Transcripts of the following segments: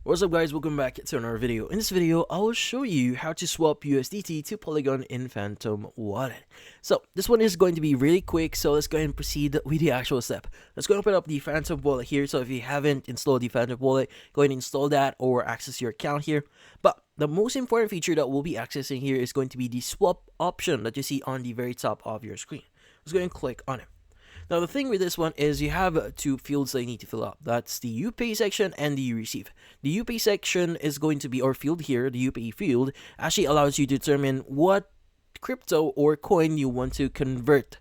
What's up guys, welcome back to another video. In this video, I will show you how to swap USDT to Polygon in Phantom Wallet. So this one is going to be really quick, so let's go ahead and proceed with the actual step. Let's go open up the Phantom Wallet here. So if you haven't installed the Phantom Wallet, go ahead and install that or access your account here. But the most important feature that we'll be accessing here is going to be the swap option that you see on the very top of your screen. Let's go ahead and click on it. Now the thing with this one is you have two fields that you need to fill out. That's the you pay section and the you receive. The you pay section is going to be, or field here, the you pay field actually allows you to determine what crypto or coin you want to convert.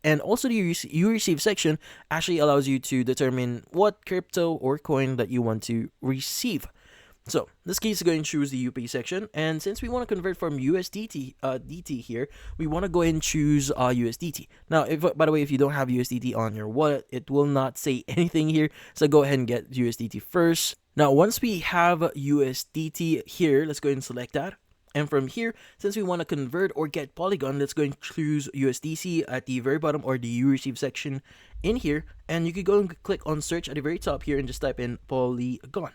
And also the you receive section actually allows you to determine what crypto or coin that you want to receive. So in this case, go ahead and choose the UP section, and since we want to convert from USDT DT here, we want to go ahead and choose USDT. Now, if by the way, if you don't have USDT on your wallet, it will not say anything here. So go ahead and get USDT first. Now, once we have USDT here, let's go ahead and select that. And from here, since we want to convert or get Polygon, let's go and choose USDC at the very bottom, or the you receive section in here. And you could go and click on search at the very top here and just type in Polygon.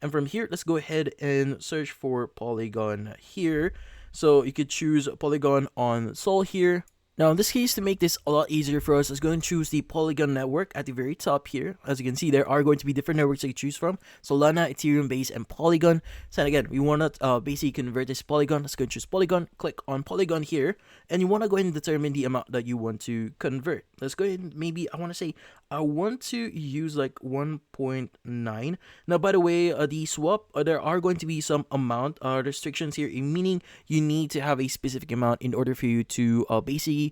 And from here, let's go ahead and search for Polygon here. So you could choose Polygon on Sol here. Now in this case, to make this a lot easier for us, let's go and choose the Polygon network at the very top here. As you can see, there are going to be different networks that you choose from: Solana, Ethereum, Base, and Polygon. So again, we want to basically convert this Polygon. Let's go and choose Polygon. Click on Polygon here, and you want to go ahead and determine the amount that you want to convert. Let's go ahead and maybe I want to use like 1.9. Now, by the way, the swap, there are going to be some amount restrictions here, meaning you need to have a specific amount in order for you to basically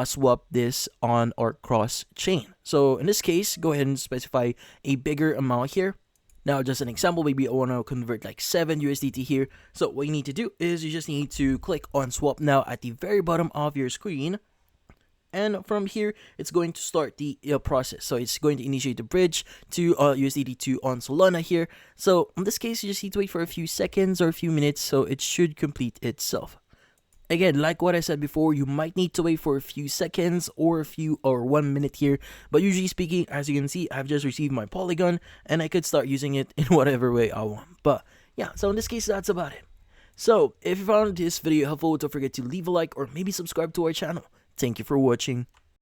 swap this on or cross chain. So in this case, go ahead and specify a bigger amount here. Now, just an example, maybe I want to convert like 7 USDT here. So what you need to do is you just need to click on swap now at the very bottom of your screen. And from here, it's going to start the process. So it's going to initiate the bridge to USDT2 on Solana here. So in this case, you just need to wait for a few seconds or a few minutes, so it should complete itself. Again, like what I said before, you might need to wait for a few seconds or 1 minute here. But usually speaking, as you can see, I've just received my Polygon and I could start using it in whatever way I want. But yeah, so in this case, that's about it. So if you found this video helpful, don't forget to leave a like or maybe subscribe to our channel. Thank you for watching.